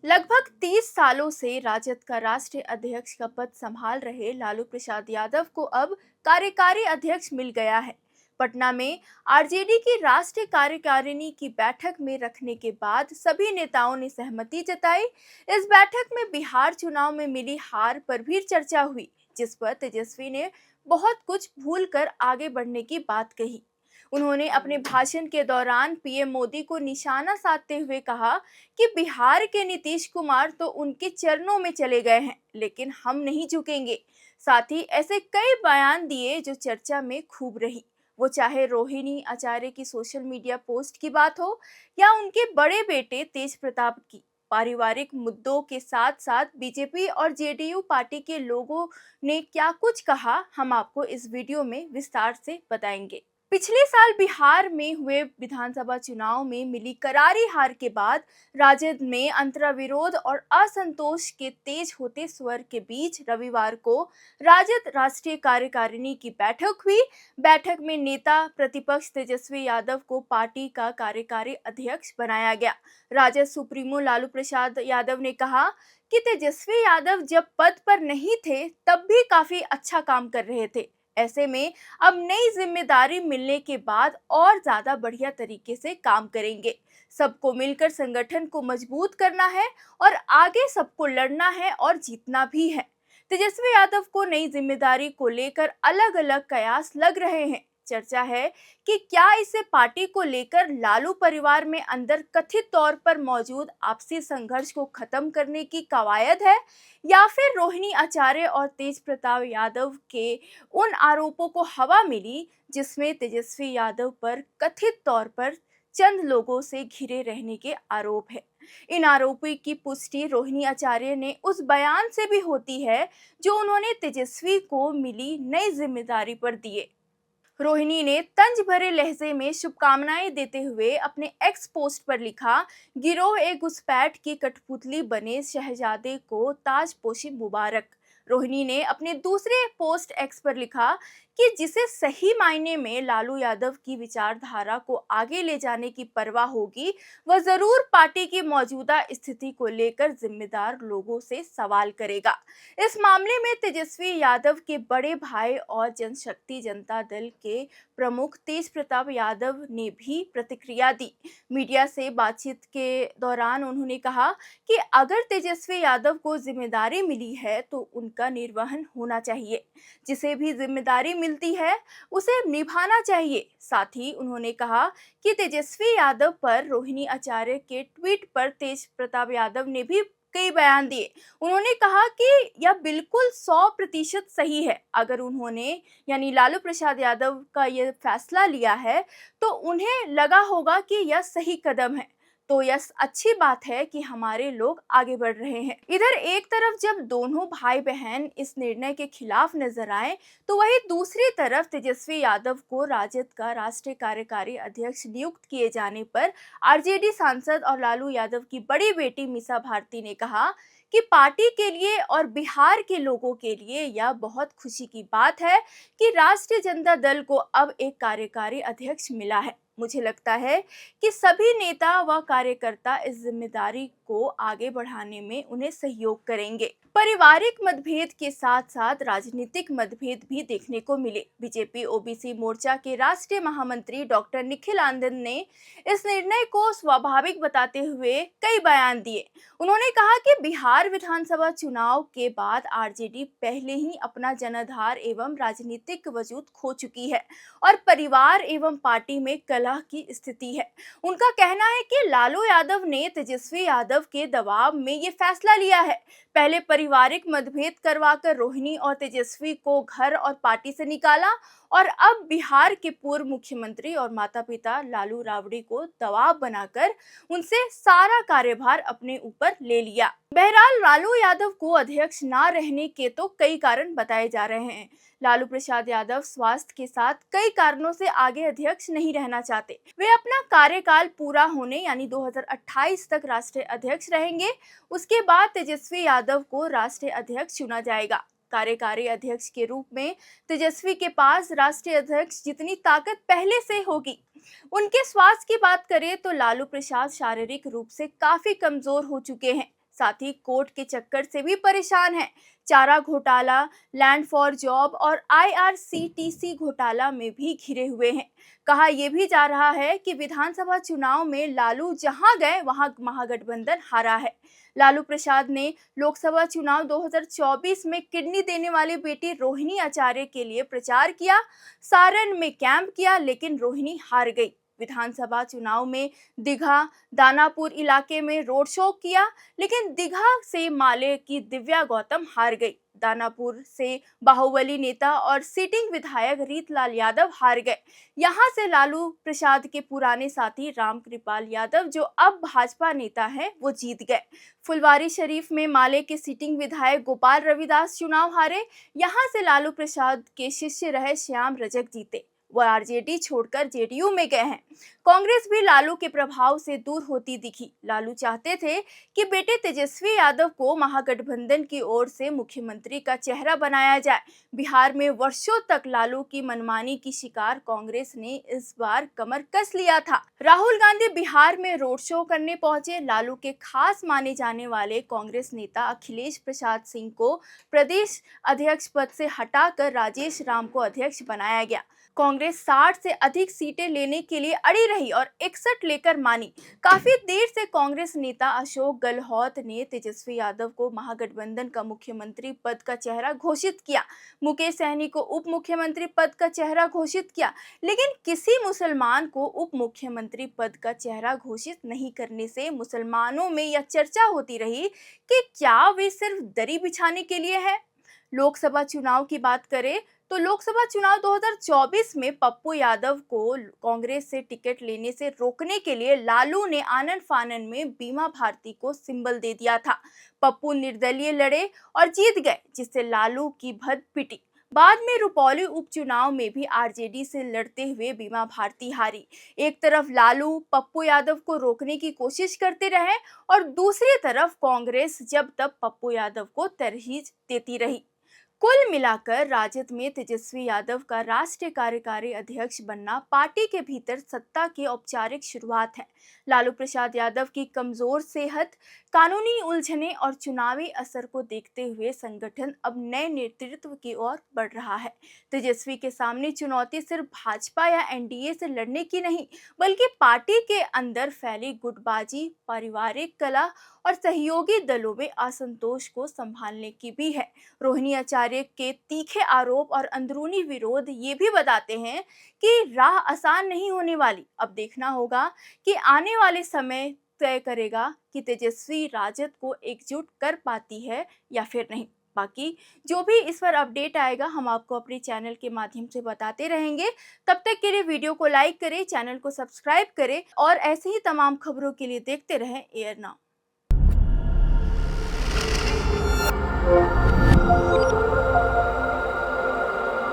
लगभग 30 सालों से राजद का राष्ट्रीय अध्यक्ष का पद संभाल रहे लालू प्रसाद यादव को अब कार्यकारी अध्यक्ष मिल गया है। पटना में आरजेडी की राष्ट्रीय कार्यकारिणी की बैठक में रखने के बाद सभी नेताओं ने सहमति जताई। इस बैठक में बिहार चुनाव में मिली हार पर भी चर्चा हुई, जिस पर तेजस्वी ने बहुत कुछ भूलकर आगे बढ़ने की बात कही। उन्होंने अपने भाषण के दौरान पीएम मोदी को निशाना साधते हुए कहा कि बिहार के नीतीश कुमार तो उनके चरणों में चले गए हैं, लेकिन हम नहीं झुकेंगे। साथ ही ऐसे कई बयान दिए जो चर्चा में खूब रही, वो चाहे रोहिणी आचार्य की सोशल मीडिया पोस्ट की बात हो या उनके बड़े बेटे तेज प्रताप की। पारिवारिक मुद्दों के साथ साथ बीजेपी और जेडीयू पार्टी के लोगों ने क्या कुछ कहा, हम आपको इस वीडियो में विस्तार से बताएंगे। पिछले साल बिहार में हुए विधानसभा चुनाव में मिली करारी हार के बाद राजद में अंतर्विरोध और असंतोष के तेज होते स्वर के बीच रविवार को राजद राष्ट्रीय कार्यकारिणी की बैठक हुई। बैठक में नेता प्रतिपक्ष तेजस्वी यादव को पार्टी का कार्यकारी अध्यक्ष बनाया गया। राजद सुप्रीमो लालू प्रसाद यादव ने कहा कि तेजस्वी यादव जब पद पर नहीं थे तब भी काफी अच्छा काम कर रहे थे। ऐसे में अब नई जिम्मेदारी मिलने के बाद और ज्यादा बढ़िया तरीके से काम करेंगे। सबको मिलकर संगठन को मजबूत करना है और आगे सबको लड़ना है और जीतना भी है। तेजस्वी यादव को नई जिम्मेदारी को लेकर अलग अलग कयास लग रहे हैं। चर्चा है कि क्या इसे पार्टी को लेकर लालू परिवार में अंदर कथित तौर पर मौजूद आपसी संघर्ष को खत्म करने की कवायद है, या फिर रोहिणी आचार्य और तेज प्रताप यादव के उन आरोपों को हवा मिली जिसमें तेजस्वी यादव पर कथित तौर पर चंद लोगों से घिरे रहने के आरोप है। इन आरोपों की पुष्टि रोहिणी आचार्य ने उस बयान से भी होती है जो उन्होंने तेजस्वी को मिली नई जिम्मेदारी पर दिए। रोहिणी ने तंज भरे लहजे में शुभकामनाएं देते हुए अपने एक्स पोस्ट पर लिखा, गिरोह ए घुसपैठ की कठपुतली बने शहजादे को ताजपोशी मुबारक। रोहिणी ने अपने दूसरे पोस्ट एक्स पर लिखा कि जिसे सही मायने में लालू यादव की विचारधारा को आगे ले जाने की परवाह होगी, वह जरूर पार्टी की मौजूदा स्थिति को लेकर जिम्मेदार लोगों से सवाल करेगा। इस मामले में तेजस्वी यादव के बड़े भाई और जनशक्ति जनता दल के प्रमुख तेज प्रताप यादव ने भी प्रतिक्रिया दी। मीडिया से बातचीत के दौरान उन्होंने कहा कि अगर तेजस्वी यादव को जिम्मेदारी मिली है तो उनका निर्वहन होना चाहिए। जिसे भी जिम्मेदारी मिलती है उसे निभाना चाहिए। साथ ही उन्होंने कहा कि तेजस्वी यादव पर रोहिणी आचार्य के ट्वीट पर तेज प्रताप यादव ने भी कई बयान दिए। उन्होंने कहा कि यह बिल्कुल 100% सही है। अगर उन्होंने यानी लालू प्रसाद यादव का यह फैसला लिया है तो उन्हें लगा होगा कि यह सही कदम है, तो यह अच्छी बात है कि हमारे लोग आगे बढ़ रहे हैं। इधर एक तरफ जब दोनों भाई बहन इस निर्णय के खिलाफ नजर आए, तो वहीं दूसरी तरफ तेजस्वी यादव को राजद का राष्ट्रीय कार्यकारी अध्यक्ष नियुक्त किए जाने पर आरजेडी सांसद और लालू यादव की बड़ी बेटी मीसा भारती ने कहा कि पार्टी के लिए और बिहार के लोगों के लिए यह बहुत खुशी की बात है कि राष्ट्रीय जनता दल को अब एक कार्यकारी अध्यक्ष मिला है। मुझे लगता है कि सभी नेता व कार्यकर्ता इस जिम्मेदारी को आगे बढ़ाने में उन्हें सहयोग करेंगे। पारिवारिक मतभेद के साथ साथ राजनीतिक मतभेद भी देखने को मिले। बीजेपी ओबीसी मोर्चा के राष्ट्रीय महामंत्री डॉक्टर निखिल आनंद ने इस निर्णय को स्वाभाविक बताते हुए कई बयान दिए। उन्होंने कहा कि बिहार विधानसभा चुनाव के बाद आरजेडी पहले ही अपना जनाधार एवं राजनीतिक वजूद खो चुकी है और परिवार एवं पार्टी में कलह की स्थिति है। उनका कहना है कि लालू यादव ने तेजस्वी यादव के दबाव में ये फैसला लिया है। पहले पारिवारिक मतभेद करवाकर रोहिणी और तेजस्वी को घर और पार्टी से निकाला और अब बिहार के पूर्व मुख्यमंत्री और माता पिता लालू राबड़ी को दबाव बनाकर उनसे सारा कार्यभार अपने ऊपर ले लिया। बहरहाल लालू यादव को अध्यक्ष ना रहने के तो कई कारण बताए जा रहे हैं। लालू प्रसाद यादव स्वास्थ्य के साथ कई कारणों से आगे अध्यक्ष नहीं रहना चाहते। वे अपना कार्यकाल पूरा होने यानी 2028 तक राष्ट्रीय अध्यक्ष रहेंगे। उसके बाद तेजस्वी यादव को राष्ट्रीय अध्यक्ष चुना जाएगा। कार्यकारी अध्यक्ष के रूप में तेजस्वी के पास राष्ट्रीय अध्यक्ष जितनी ताकत पहले से होगी। उनके स्वास्थ्य की बात करें तो लालू प्रसाद शारीरिक रूप से काफी कमजोर हो चुके हैं। साथ ही कोर्ट के चक्कर से भी परेशान हैं। चारा घोटाला, लैंड फॉर जॉब और IRCTC घोटाला में भी घिरे हुए हैं। कहा यह भी जा रहा है कि विधानसभा चुनाव में लालू जहां गए वहां महागठबंधन हारा है। लालू प्रसाद ने लोकसभा चुनाव 2024 में किडनी देने वाली बेटी रोहिणी आचार्य के लिए प्रचार किया, सारण में कैंप किया, लेकिन रोहिणी हार गई। विधानसभा चुनाव में दीघा, दानापुर इलाके में रोड शो किया, लेकिन दीघा से माले की दिव्या गौतम हार गई। दानापुर से बाहुबली नेता और सिटिंग विधायक रीतलाल यादव हार गए। यहां से लालू प्रसाद के पुराने साथी रामकृपाल यादव, जो अब भाजपा नेता हैं, वो जीत गए। फुलवारी शरीफ में माले के सिटिंग विधायक गोपाल रविदास चुनाव हारे। यहां से लालू प्रसाद के शिष्य रहे श्याम रजक जीते। वह आरजेडी छोड़कर जेडीयू में गए हैं। कांग्रेस भी लालू के प्रभाव से दूर होती दिखी। लालू चाहते थे कि बेटे तेजस्वी यादव को महागठबंधन की ओर से मुख्यमंत्री का चेहरा बनाया जाए। बिहार में वर्षों तक लालू की मनमानी की शिकार कांग्रेस ने इस बार कमर कस लिया था। राहुल गांधी बिहार में रोड शो करने पहुंचे। लालू के खास माने जाने वाले कांग्रेस नेता अखिलेश प्रसाद सिंह को प्रदेश अध्यक्ष पद से हटाकर राजेश राम को अध्यक्ष बनाया गया। कांग्रेस 60 से अधिक सीटें लेने के लिए अड़ी रही और 61 लेकर मानी। काफी देर से कांग्रेस नेता अशोक गहलोत ने तेजस्वी यादव को महागठबंधन का मुख्यमंत्री पद का चेहरा घोषित किया। मुकेश सहनी को उप मुख्यमंत्री पद का चेहरा घोषित किया, लेकिन किसी मुसलमान को उप मुख्यमंत्री पद का चेहरा घोषित नहीं करने से मुसलमानों में यह चर्चा होती रही कि क्या वे सिर्फ दरी बिछाने के लिए है। लोकसभा चुनाव की बात करें तो लोकसभा चुनाव 2024 में पप्पू यादव को कांग्रेस से टिकट लेने से रोकने के लिए लालू ने आनन फानन में बीमा भारती को सिंबल दे दिया था। पप्पू निर्दलीय लड़े और जीत गए, जिससे लालू की भद पिटी। बाद में रुपौली उपचुनाव में भी आरजेडी से लड़ते हुए बीमा भारती हारी। एक तरफ लालू पप्पू यादव को रोकने की कोशिश करते रहे और दूसरी तरफ कांग्रेस जब तब पप्पू यादव को तरजीह देती रही। कुल मिलाकर राजद में तेजस्वी यादव का राष्ट्रीय कार्यकारी अध्यक्ष बनना पार्टी के भीतर सत्ता की औपचारिक शुरुआत है। लालू प्रसाद यादव की कमजोर सेहत, कानूनी उलझने और चुनावी असर को देखते हुए संगठन अब नए नेतृत्व की ओर बढ़ रहा है। तेजस्वी के सामने चुनौती सिर्फ भाजपा या एनडीए से लड़ने की नहीं, बल्कि पार्टी के अंदर फैली गुटबाजी, पारिवारिक कलह और सहयोगी दलों में असंतोष को संभालने की भी है। रोहिणी आचार्य के तीखे आरोप और अंदरूनी विरोध ये भी बताते हैं कि राह आसान नहीं होने वाली। अब देखना होगा कि आने वाले समय तय करेगा कि तेजस्वी राजद को एकजुट कर पाती है या फिर नहीं। बाकी जो भी इस पर अपडेट आएगा हम आपको अपने चैनल के माध्यम से बताते रहेंगे। तब तक के लिए वीडियो को लाइक करें, चैनल को सब्सक्राइब करें और ऐसे ही तमाम खबरों के लिए देखते रहें एयर नाउ।